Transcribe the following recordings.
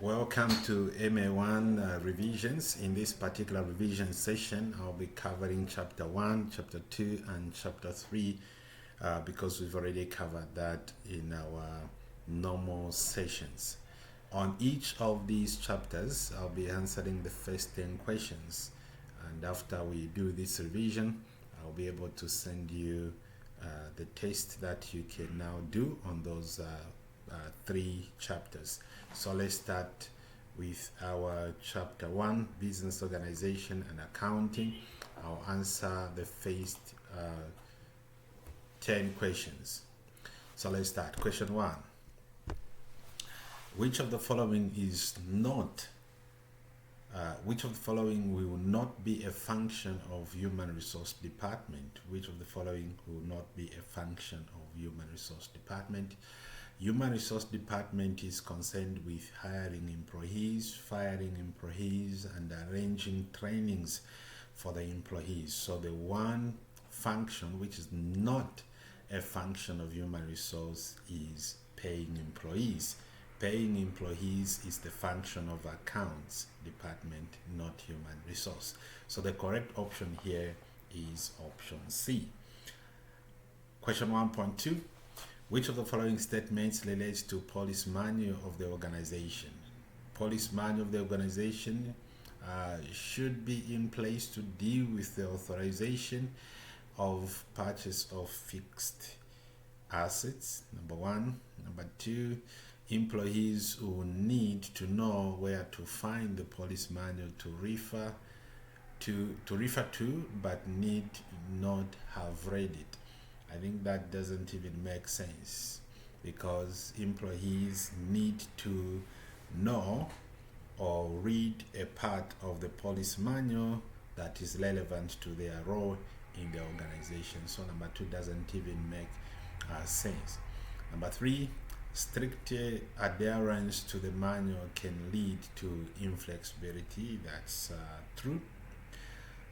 Welcome to MA1 revisions. In this particular revision session, I'll be covering chapter 1, chapter 2, and chapter 3 because we've already covered that in our normal sessions. On each of these chapters, I'll be answering the first 10 questions. And after we do this revision, I'll be able to send you the test that you can now do on those three chapters. So let's start with our chapter 1, business organization and accounting. I'll answer the first 10 questions. So let's start. Question 1. Which of the following is not which of the following will not be a function of human resource department? Which of the following will not be a function of human resource department? Human resource department is concerned with hiring employees, firing employees, and arranging trainings for the employees. So the one function which is not a function of human resource is paying employees. Paying employees is the function of accounts department, not human resource. So the correct option here is option C. Question 1.2. Which of the following statements relates to policy manual of the organization? Policy manual of the organization should be in place to deal with the authorization of purchase of fixed assets, number 1. Number 2, employees who need to know where to find the policy manual to refer to but need not have read it. I think that doesn't even make sense because employees need to know or read a part of the policy manual that is relevant to their role in the organization. So number 2 doesn't even make sense. Number 3, strict adherence to the manual can lead to inflexibility. That's true.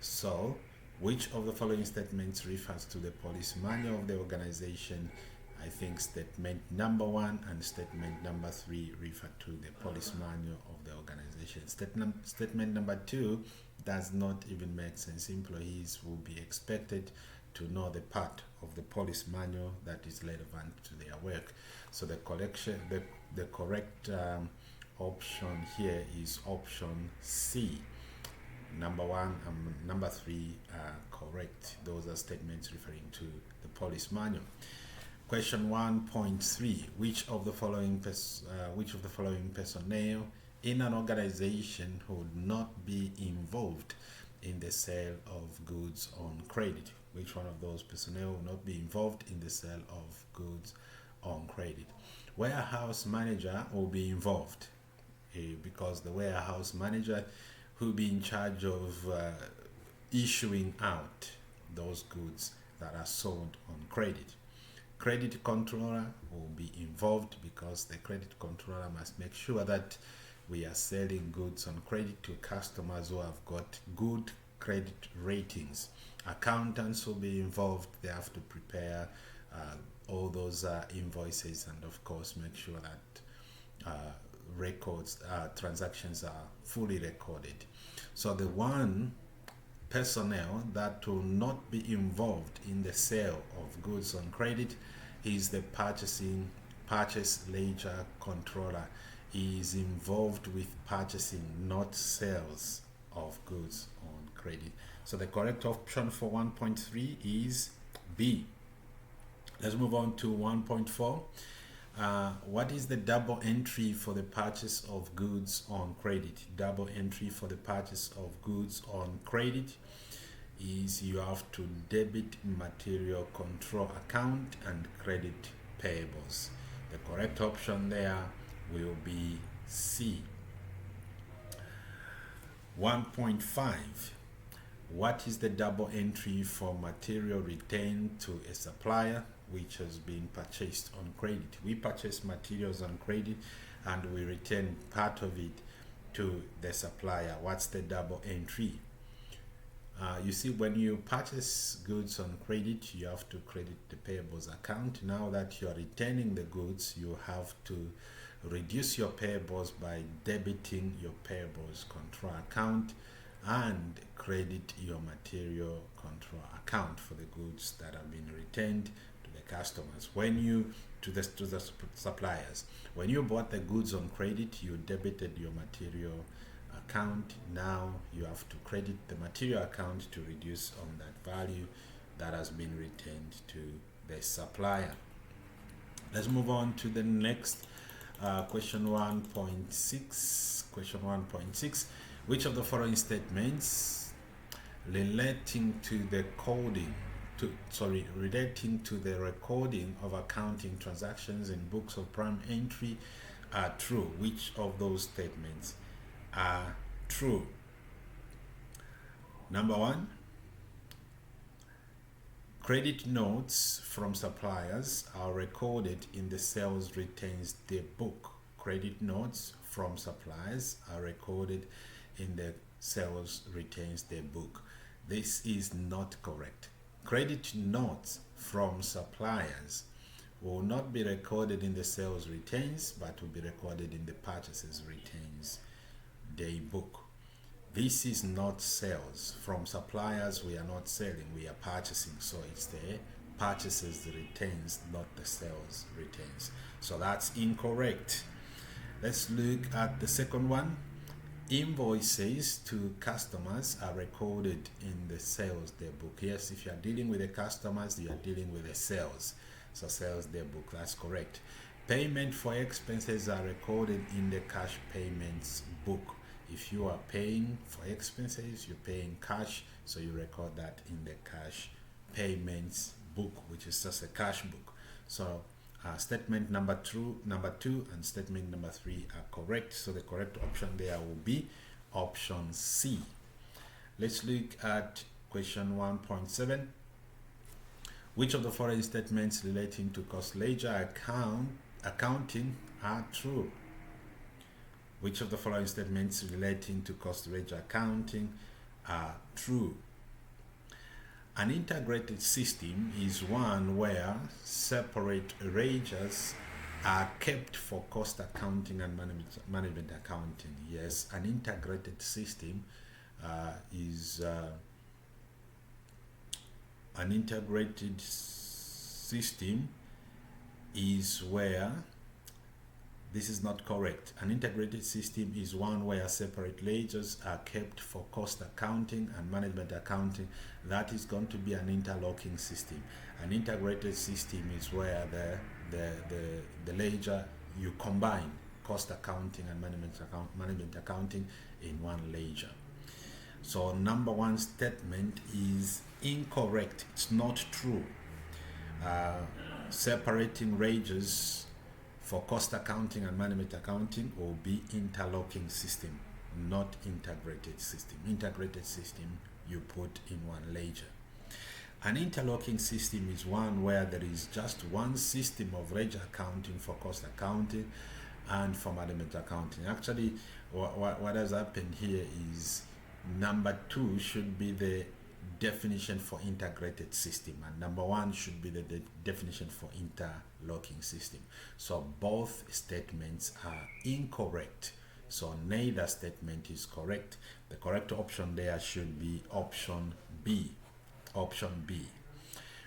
So which of the following statements refers to the policy manual of the organization? I think statement number 1 and statement number 3 refer to the policy manual of the organization. Statement number 2 does not even make sense. Employees will be expected to know the part of the policy manual that is relevant to their work. So the correct option here is option C. Number 1 and number 3 are correct. Those are statements referring to the policy manual. Question 1.3. Which of the following personnel in an organization would not be involved in the sale of goods on credit? Which one of those personnel will not be involved in the sale of goods on credit? Warehouse manager will be involved because the warehouse manager will be in charge of issuing out those goods that are sold on credit. Credit controller will be involved because the credit controller must make sure that we are selling goods on credit to customers who have got good credit ratings. Accountants will be involved. They have to prepare all those invoices and of course make sure that transactions are fully recorded. So the one personnel that will not be involved in the sale of goods on credit is the purchase ledger controller. He is involved with purchasing, not sales of goods on credit. So the correct option for 1.3 is B. Let's move on to 1.4. What is the double entry for the purchase of goods on credit? Double entry for the purchase of goods on credit is you have to debit material control account and credit payables. The correct option there will be C. 1.5. What is the double entry for material retained to a supplier which has been purchased on credit? We purchase materials on credit and we return part of it to the supplier. What's the double entry? You see, when you purchase goods on credit, you have to credit the payables account. Now that you are returning the goods, you have to reduce your payables by debiting your payables control account and credit your material control account for the goods that have been returned to the customers. When you to the suppliers, when you bought the goods on credit, you debited your material account. Now you have to credit the material account to reduce on that value that has been returned to the supplier. Let's move on to the next question 1.6. Question 1.6. Which of the following statements relating to the recording of accounting transactions in books of prime entry are true? Which of those statements are true? Number one, credit notes from suppliers are recorded in the sales retains their book. Credit notes from suppliers are recorded in the sales retains their book. This is not correct. Credit notes from suppliers will not be recorded in the sales retains, but will be recorded in the purchases retains their book. This is not sales. From suppliers, we are not selling, we are purchasing. So it's the purchases retains, not the sales retains. So that's incorrect. Let's look at the second one. Invoices to customers are recorded in the sales day book. Yes, if you are dealing with the customers, you are dealing with the sales. So sales day book, that's correct. Payment for expenses are recorded in the cash payments book. If you are paying for expenses, you're paying cash, so you record that in the cash payments book, which is just a cash book. So statement number two and statement number 3 are correct. So the correct option there will be option C. Let's look at question 1.7. Which of the following statements relating to cost ledger accounting are true? Which of the following statements relating to cost ledger accounting are true? An integrated system is one where separate ledgers are kept for cost accounting and management accounting. Yes, an integrated system is where this is not correct. An integrated system is one where separate ledgers are kept for cost accounting and management accounting. That is going to be an interlocking system. An integrated system is where the ledger, you combine cost accounting and management accounting in one ledger. So number 1 statement is incorrect. It's not true. Separating ledgers for cost accounting and management accounting will be interlocking system, not integrated system. Integrated system, you put in one ledger. An interlocking system is one where there is just one system of ledger accounting for cost accounting and for management accounting. Actually, what has happened here is number 2 should be the definition for integrated system, and number 1 should be the definition for interlocking system. So both statements are incorrect. So neither statement is correct. The correct option there should be option B. Option B.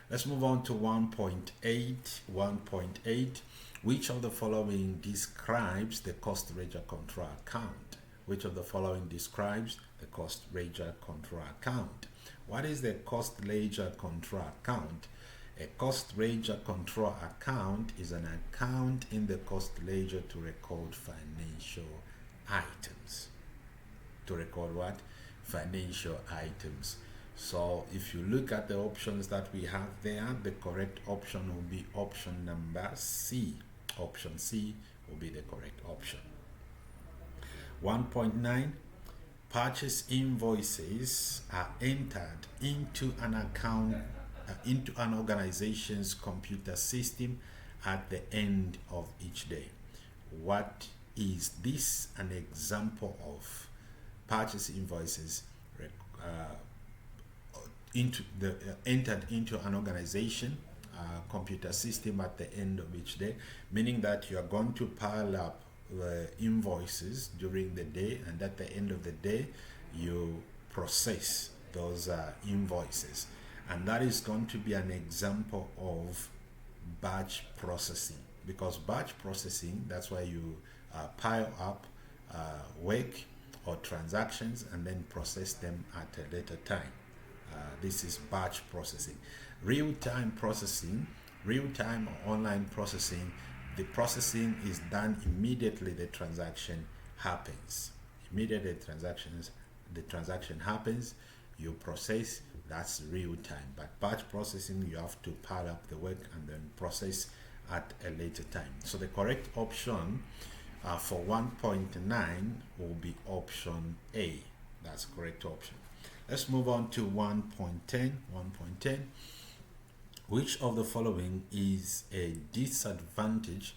Let's move on to 1.8. 1.8. Which of the following describes the cost ledger control account? Which of the following describes the cost ledger control account? What is the cost ledger control account? A cost ledger control account is an account in the cost ledger to record financial items. To record what? Financial items. So if you look at the options that we have there, the correct option will be option number C. Option C will be the correct option. 1.9. Purchase invoices are entered into an account, into an organization's computer system at the end of each day. What is this an example of? Purchase invoices entered into an organization computer system at the end of each day, meaning that you are going to pile up invoices during the day, and at the end of the day you process those invoices, and that is going to be an example of batch processing, because batch processing, that's why you pile up work or transactions and then process them at a later time. This is batch processing. Real-time processing, real-time or online processing, the processing is done immediately the transaction happens. Immediately the transaction happens, you process, that's real time. But batch processing, you have to pile up the work and then process at a later time. So the correct option for 1.9 will be option A. That's the correct option. Let's move on to 1.10. 1.10. Which of the following is a disadvantage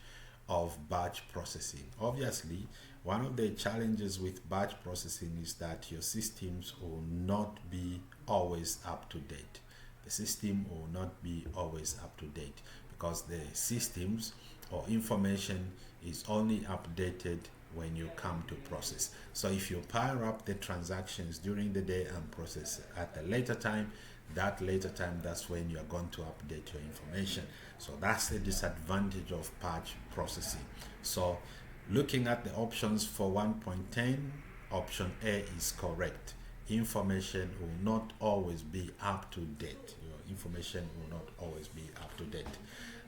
of batch processing? Obviously, one of the challenges with batch processing is that your systems will not be always up to date. The system will not be always up to date because the systems or information is only updated when you come to process. So if you pile up the transactions during the day and process at a later time, that later time, that's when you're going to update your information. So that's the disadvantage of batch processing. So looking at the options for 1.10, option A is correct. Information will not always be up to date. Your information will not always be up to date.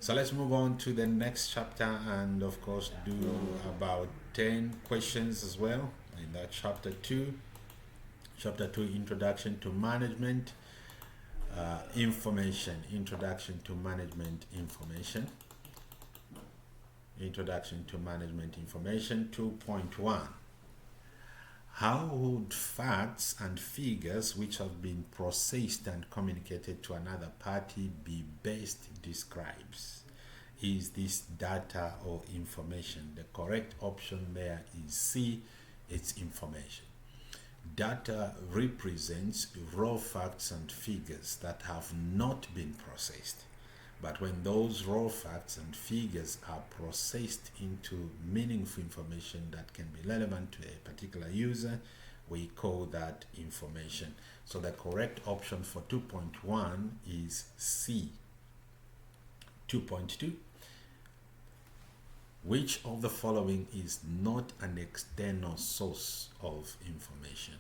So let's move on to the next chapter and of course do about 10 questions as well in that chapter 2. Chapter 2, Introduction to Management Information. Introduction to Management Information. Introduction to Management Information 2.1. How would facts and figures which have been processed and communicated to another party be best described? Is this data or information? The correct option there is C, it's information. Data represents raw facts and figures that have not been processed. But when those raw facts and figures are processed into meaningful information that can be relevant to a particular user, we call that information. So the correct option for 2.1 is C. 2.2. Which of the following is not an external source of information?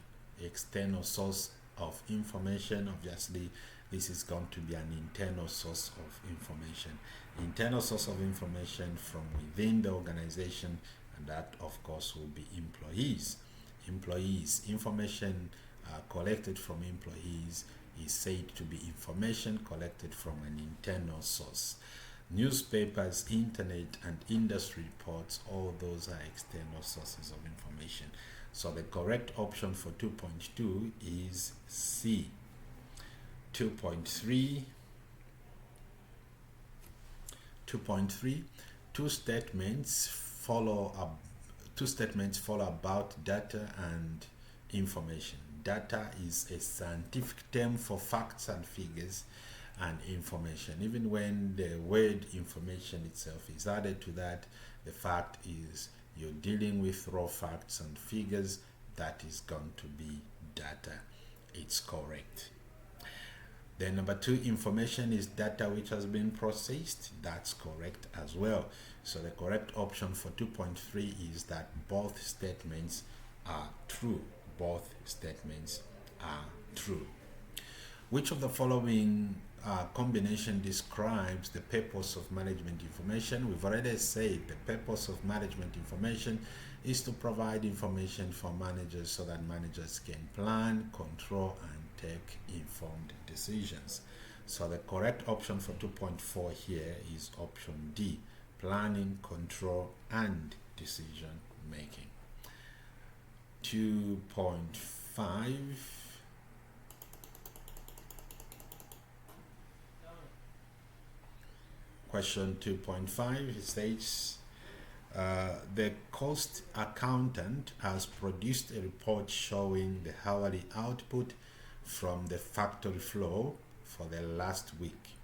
External source of information, obviously, this is going to be an internal source of information. Internal source of information from within the organization, and that, of course, will be employees. Employees, information collected from employees is said to be information collected from an internal source. Newspapers, internet, and industry reports, all those are external sources of information. So the correct option for 2.2 is C. 2.3. 2.3. Two statements follow about data and information. Data is a scientific term for facts and figures and information. Even when the word information itself is added to that, the fact is you're dealing with raw facts and figures, that is going to be data. It's correct. Then number 2, information is data which has been processed. That's correct as well. So the correct option for 2.3 is that both statements are true. Both statements are true. Which of the following combination describes the purpose of management information? We've already said the purpose of management information is to provide information for managers so that managers can plan, control, and take informed decisions. So the correct option for 2.4 here is option D, planning, control, and decision making. 2.5. Question 2.5 states, the cost accountant has produced a report showing the hourly output from the factory floor for the last week.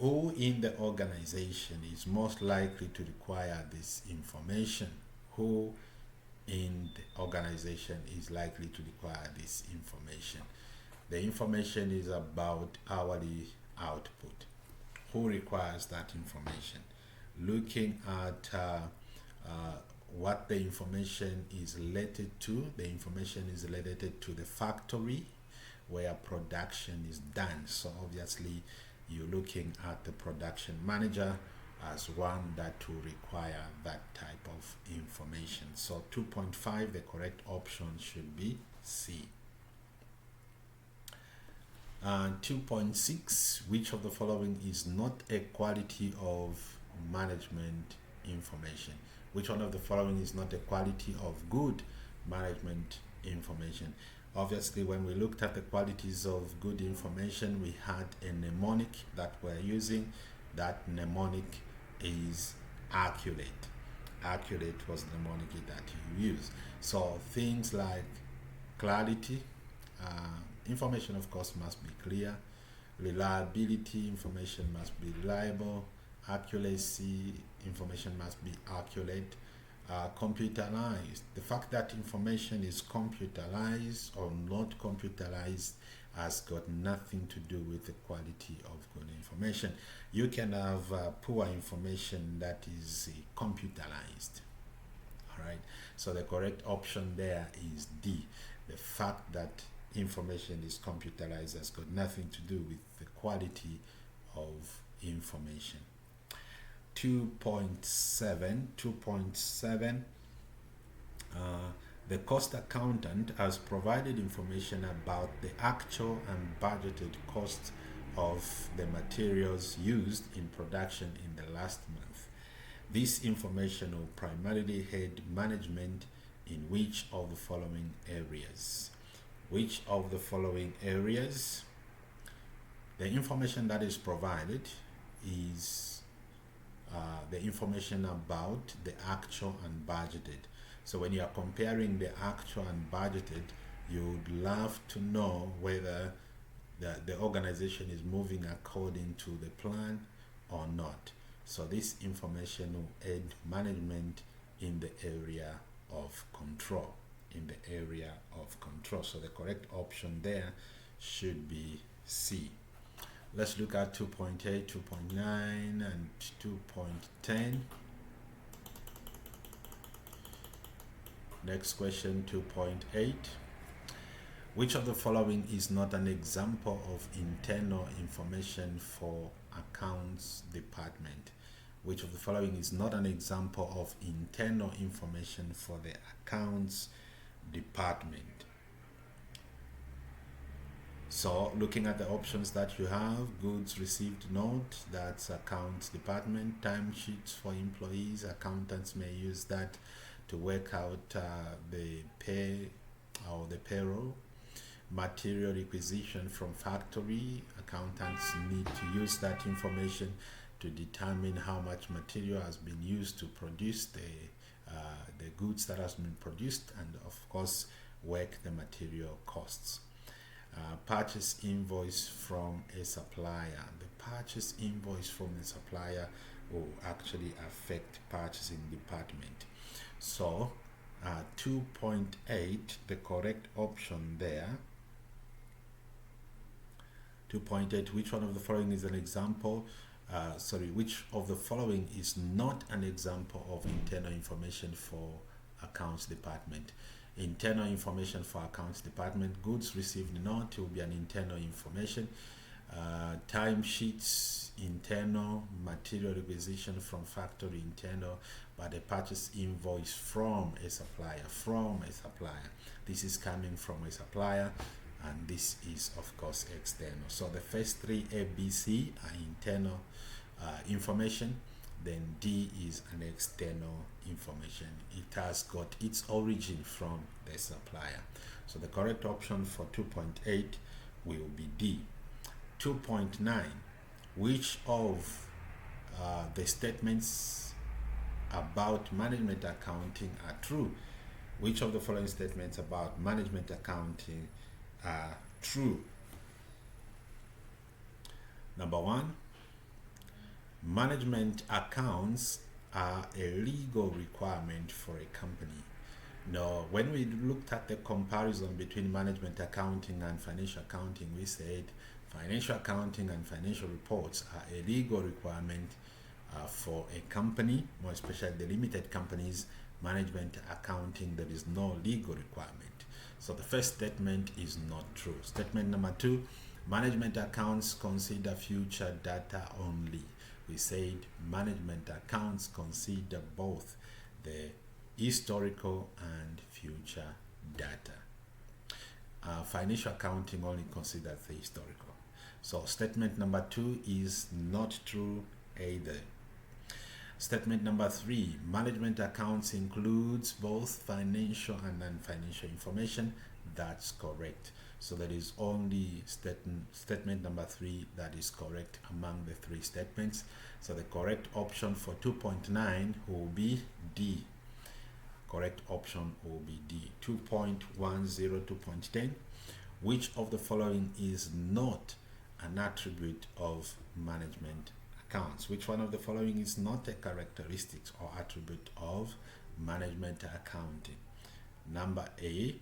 Who in the organization is most likely to require this information? who in the organization is likely to require this information. The information is about hourly output. Who requires that information? Looking at what the information is related to. The information is related to the factory where production is done. So obviously you're looking at the production manager as one that will require that type of information. So 2.5, the correct option should be C. 2.6, which of the following is not a quality of management information? Which one of the following is not a quality of good management information? Obviously, when we looked at the qualities of good information, we had a mnemonic that we're using. That mnemonic is accurate. Accurate was the mnemonic that you use. So things like clarity, information of course must be clear. Reliability, information must be reliable. Accuracy, information must be accurate. Computerized, the fact that information is computerized or not computerized has got nothing to do with the quality of good information. You can have poor information that is computerized. All right, so the correct option there is D. The fact that information is computerized has got nothing to do with the quality of information. 2.7, the cost accountant has provided information about the actual and budgeted cost of the materials used in production in the last month. This information will primarily aid management in which of the following areas? Which of the following areas? The information that is provided is the information about the actual and budgeted. So when you are comparing the actual and budgeted, you would love to know whether the organization is moving according to the plan or not. So this information will aid management in the area of control. So the correct option there should be C. Let's look at 2.8, 2.9, and 2.10. Next question, 2.8. Which of the following is not an example of internal information for accounts department? Which of the following is not an example of internal information for the accounts department? So looking at the options that you have, goods received note, that's accounts department. Timesheets for employees, accountants may use that to work out the pay or the payroll. Material requisition from factory, accountants need to use that information to determine how much material has been used to produce the goods that has been produced, and of course work the material costs. Purchase invoice from a supplier. The purchase invoice from the supplier will actually affect purchasing department. So 2.8, the correct option there. 2.8, which one of the following is an example? Which of the following is not an example of internal information for accounts department? Internal information for accounts department, goods received note will be an internal information. Timesheets, internal. Material requisition from factory, internal. But a purchase invoice from a supplier, this is coming from a supplier, and this is of course external. So the first three, A, B, C, are internal information. Then D is an external information. It has got its origin from the supplier. So the correct option for 2.8 will be D. 2.9, which of the statements about management accounting are true? Which of the following statements about management accounting are true? Number one, management accounts are a legal requirement for a company. No, when we looked at the comparison between management accounting and financial accounting, we said financial accounting and financial reports are a legal requirement for a company, more especially the limited companies. Management accounting, there is no legal requirement. So the first statement is not true. Statement number two, management accounts consider future data only. We said management accounts consider both the historical and future data. Financial accounting only considers the historical. So statement number two is not true either. Statement number three, management accounts includes both financial and non-financial information. That's correct. So that is only statement number three that is correct among the three statements. So the correct option for 2.9 will be D. Correct option will be D. 2.10, 2.10. Which of the following is not an attribute of management accounts? Which one of the following is not a characteristic or attribute of management accounting? Number A,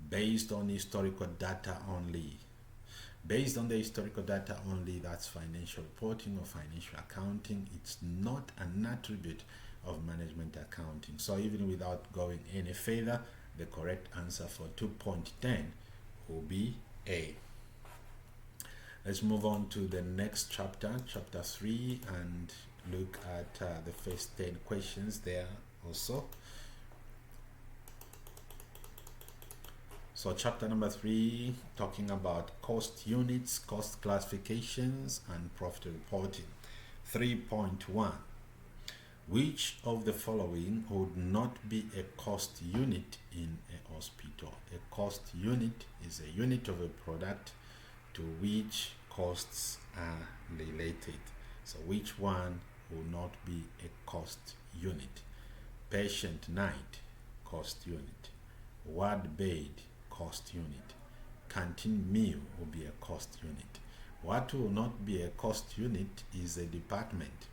based on historical data only. Based on the historical data only, that's financial reporting or financial accounting. It's not an attribute of management accounting. So even without going any further, the correct answer for 2.10 will be A. Let's move on to the next chapter, chapter 3, and look at the first 10 questions there also. So chapter number 3, talking about cost units, cost classifications, and profit reporting. 3.1. Which of the following would not be a cost unit in a hospital? A cost unit is a unit of a product to which costs are related. So which one will not be a cost unit? Patient night, cost unit. Ward bed, cost unit. Canteen meal will be a cost unit. What will not be a cost unit is a department.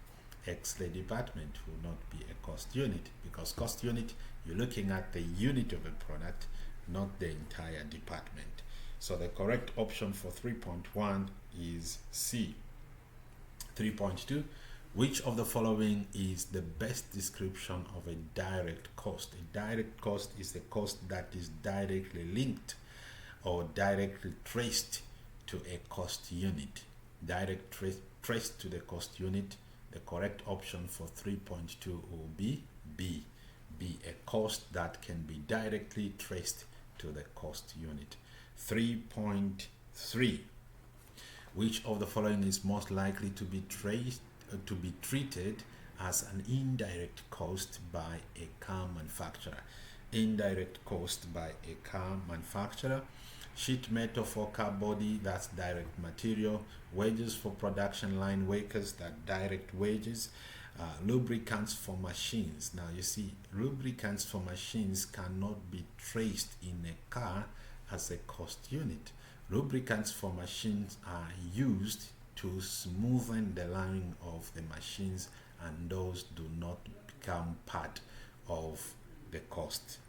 X-ray department will not be a cost unit, because cost unit, you're looking at the unit of a product, not the entire department. So the correct option for 3.1 is C. 3.2. Which of the following is the best description of a direct cost? A direct cost is a cost that is directly linked or directly traced to a cost unit. Direct traced to the cost unit. The correct option for 3.2 will be B. B, a cost that can be directly traced to the cost unit. 3.3. Which of the following is most likely to be treated as an indirect cost by a car manufacturer? Indirect cost by a car manufacturer. Sheet metal for car body, that's direct material. Wages for production line workers, that direct wages. Lubricants for machines. Now you see, lubricants for machines cannot be traced in a car as a cost unit. Lubricants for machines are used to smoothen the lining of the machines, and those do not become part of the cost,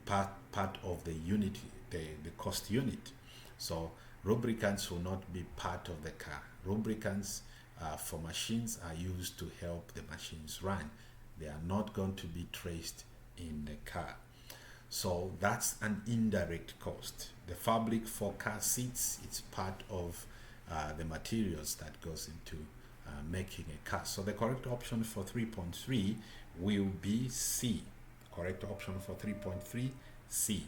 part of the unit, the cost unit. So lubricants will not be part of the car. Lubricants for machines are used to help the machines run. They are not going to be traced in the car. So that's an indirect cost. The fabric for car seats, it's part of the materials that goes into making a car. So the correct option for 3.3 will be C. Correct option for 3.3, C.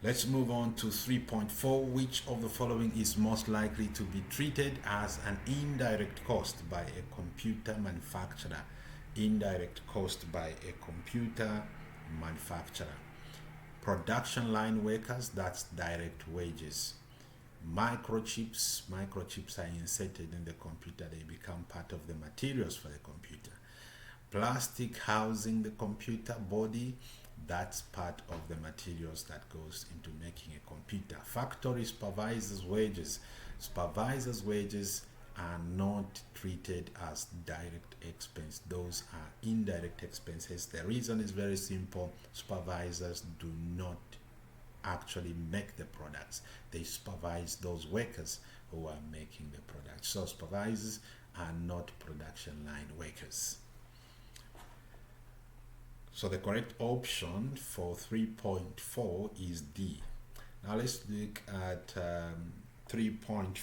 Let's move on to 3.4. Which of the following is most likely to be treated as an indirect cost by a computer manufacturer? Indirect cost by a computer manufacturer. Production line workers, that's direct wages. Microchips are inserted in the computer. They become part of the materials for the computer. Plastic housing the computer body, that's part of the materials that goes into making a computer. Factory supervisors wages are not treated as direct expense. Those are indirect expenses. The reason is very simple. Supervisors do not actually make the products. They supervise those workers who are making the products. So supervisors are not production line workers. So the correct option for 3.4 is D. Now let's look at 3.5.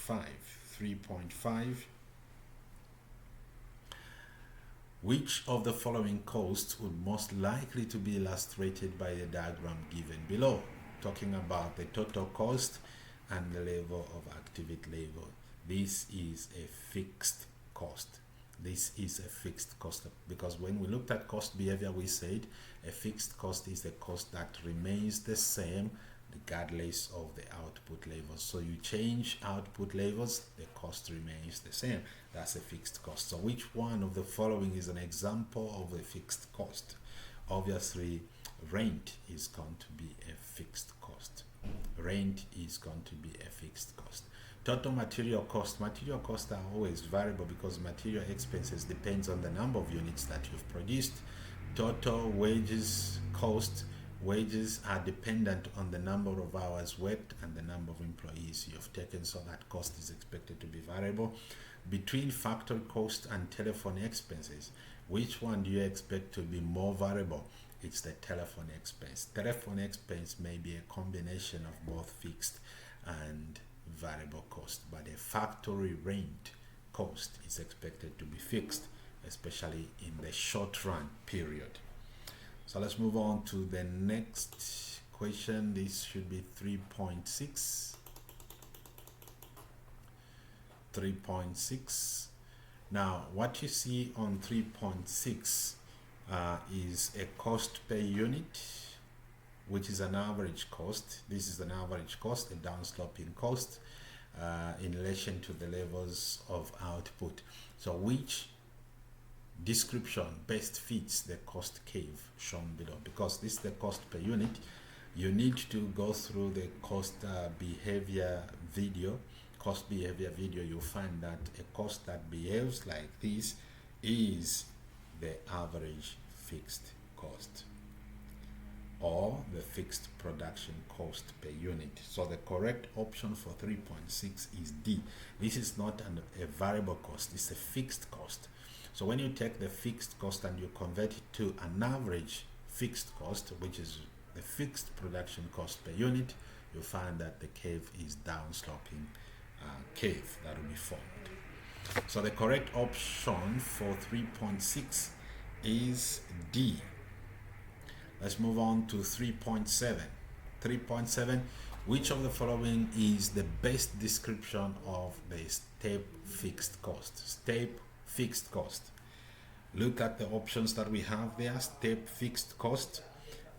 3.5. Which of the following costs would most likely to be illustrated by the diagram given below? Talking about the total cost and the level of activity level. This is a fixed cost. This is a fixed cost, because when we looked at cost behavior, we said a fixed cost is a cost that remains the same regardless of the output levels. So you change output levels, the cost remains the same. That's a fixed cost. So which one of the following is an example of a fixed cost? Obviously, rent is going to be a fixed cost. Rent is going to be a fixed cost. Total material cost. Material costs are always variable because material expenses depends on the number of units that you've produced. Total wages cost. Wages are dependent on the number of hours worked and the number of employees you've taken, so that cost is expected to be variable. Between factory cost and telephone expenses, which one do you expect to be more variable? It's the telephone expense. Telephone expense may be a combination of both fixed and variable cost, but a factory rent cost is expected to be fixed, especially in the short run period. So let's move on to the next question. This should be 3.6. 3.6. Now, what you see on 3.6 is a cost per unit, which is an average cost. This is an average cost, a downsloping cost in relation to the levels of output. So which description best fits the cost curve shown below? Because this is the cost per unit, you need to go through the cost behavior video. Cost behavior video, you'll find that a cost that behaves like this is the average fixed cost, or the fixed production cost per unit. So the correct option for 3.6 is D. This is not a variable cost, it's a fixed cost. So when you take the fixed cost and you convert it to an average fixed cost, which is the fixed production cost per unit, you'll find that the curve is downsloping curve that will be formed. So the correct option for 3.6 is D. Let's move on to 3.7. 3.7, which of the following is the best description of the step fixed cost? Step fixed cost. Look at the options that we have there. Step fixed cost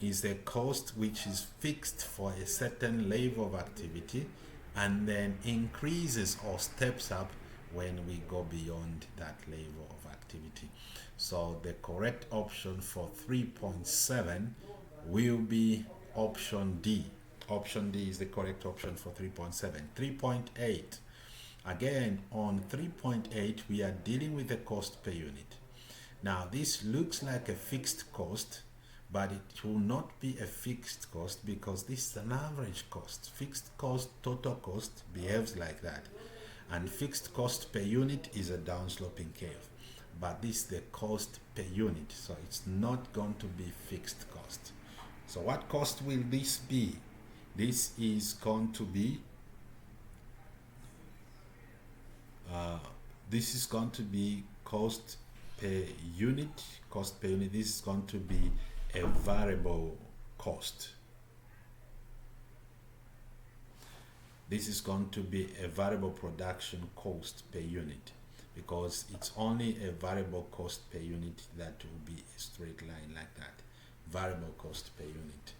is a cost which is fixed for a certain level of activity and then increases or steps up when we go beyond that level of activity. So the correct option for 3.7 will be option D. Option D is the correct option for 3.7. 3.8. Again, on 3.8, we are dealing with the cost per unit. Now, this looks like a fixed cost, but it will not be a fixed cost because this is an average cost. Fixed cost, total cost behaves like that. And fixed cost per unit is a downsloping curve. But this is the cost per unit, so it's not going to be fixed cost. So what cost will this be? This is going to be cost per unit. Cost per unit. This is going to be a variable cost. This is going to be a variable production cost per unit, because it's only a variable cost per unit that will be a straight line like that. Variable cost per unit.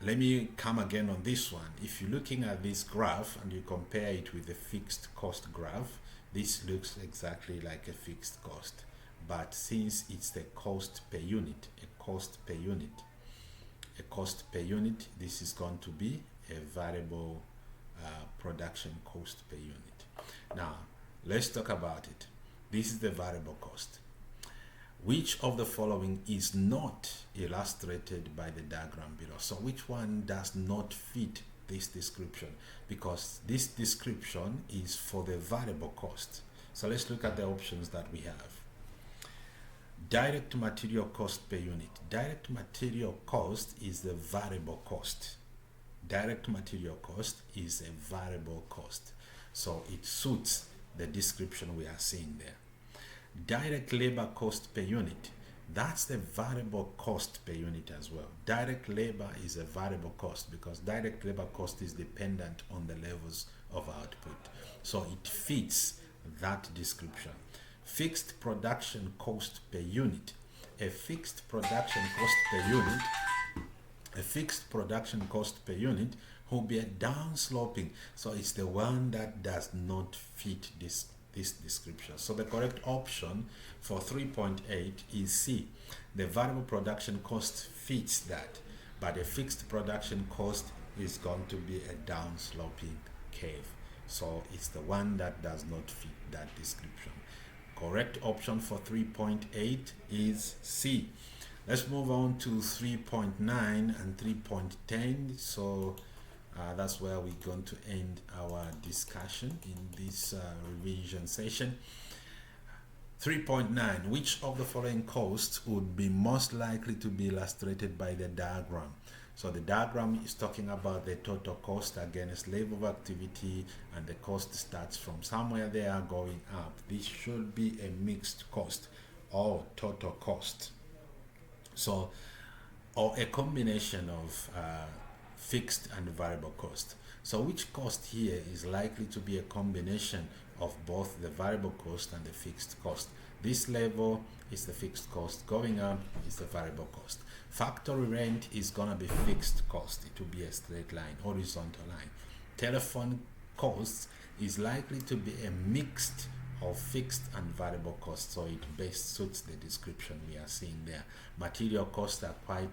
Let me come again on this one. If you're looking at this graph and you compare it with the fixed cost graph, this looks exactly like a fixed cost. But since it's the cost per unit, a cost per unit, this is going to be a variable production cost per unit. Now, let's talk about it. This is the variable cost. Which of the following is not illustrated by the diagram below? So which one does not fit this description? Because this description is for the variable cost. So let's look at the options that we have. Direct material cost per unit. Direct material cost is the variable cost. Direct material cost is a variable cost. So it suits the description we are seeing there. Direct labor cost per unit. That's the variable cost per unit as well. Direct labor is a variable cost because direct labor cost is dependent on the levels of output. So it fits that description. Fixed production cost per unit. A fixed production cost per unit, a fixed production cost per unit will be a downsloping. So it's the one that does not fit this description. So the correct option for 3.8 is C. The variable production cost fits that, but a fixed production cost is going to be a downsloping curve. So it's the one that does not fit that description. Correct option for 3.8 is C. Let's move on to 3.9 and 3.10. So that's where we're going to end our discussion in this revision session. 3.9. Which of the following costs would be most likely to be illustrated by the diagram? So the diagram is talking about the total cost against level of activity, and the cost starts from somewhere there going up. This should be a mixed cost or total cost. So, or a combination of fixed and variable cost. So which cost here is likely to be a combination of both the variable cost and the fixed cost? This level is the fixed cost, going up is the variable cost. Factory rent is gonna be fixed cost. It will be a straight line, horizontal line. Telephone costs is likely to be a mixed of fixed and variable costs, so it best suits the description we are seeing there. Material costs are quite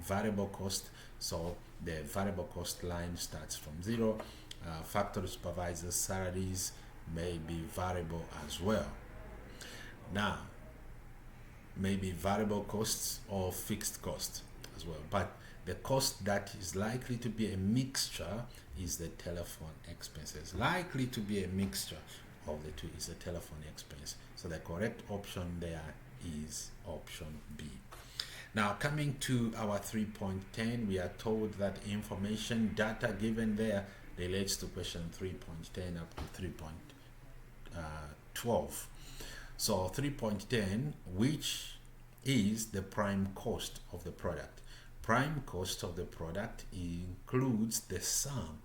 variable cost, so the variable cost line starts from 0. Factory supervisors' salaries may be variable as well. Now, maybe variable costs or fixed costs as well, but the cost that is likely to be a mixture is the telephone expenses. Likely to be a mixture of the two is the telephone expense. So the correct option there is option B. Now coming to our 3.10, we are told that information data given there relates to question 3.10 up to 3.12. So 3.10, which is the prime cost of the product? Prime cost of the product includes the sum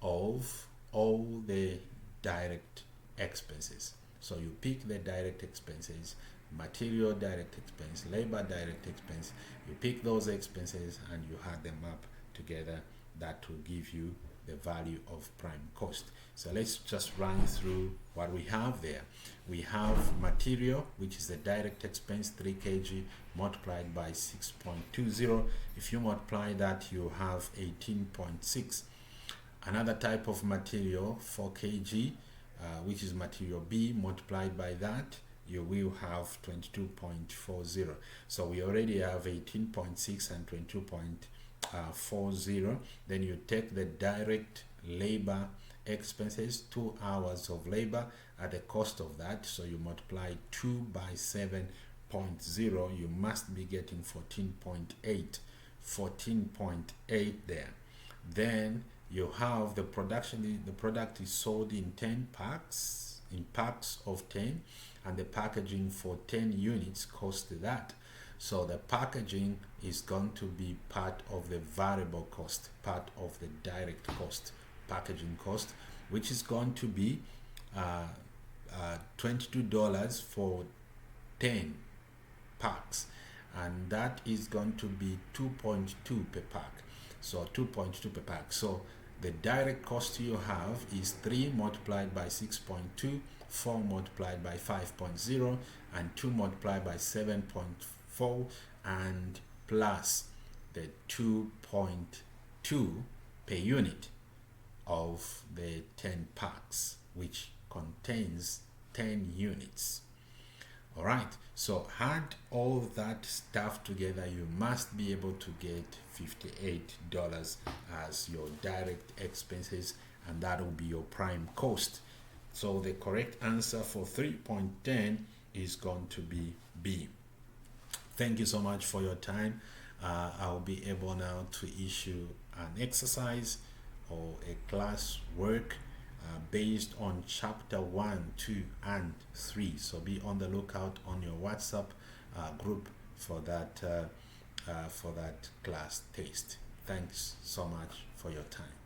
of all the direct expenses. So you pick the direct expenses, material direct expense, labor direct expense, you pick those expenses and you add them up together. That will give you the value of prime cost. So let's just run through what we have there. We have material, which is the direct expense, 3 kg multiplied by 6.20. If you multiply that, you have 18.6. Another type of material, 4 kg, which is material B, multiplied by that, you will have 22.40. So we already have 18.6 and 22.40. Then you take the direct labor expenses, 2 hours of labor at the cost of that, so you multiply 2 by 7.0, you must be getting 14.8 there. Then you have the production. The product is sold in 10 packs, in packs of 10, and the packaging for 10 units cost that. So the packaging is going to be part of the variable cost, part of the direct cost, packaging cost, which is going to be $22 for 10 packs, and that is going to be 2.2 per pack. So 2.2 per pack. So the direct cost you have is 3 multiplied by 6.2, 4 multiplied by 5.0, and 2 multiplied by 7.4, and plus the 2.2 per unit. of the 10 packs, which contains 10 units. All right, so add all that stuff together, you must be able to get $58 as your direct expenses, and that will be your prime cost. So the correct answer for 3.10 is going to be B. Thank you so much for your time. I'll be able now to issue an exercise or a class work based on chapter 1, 2, and 3. So be on the lookout on your WhatsApp group for that class test. Thanks so much for your time.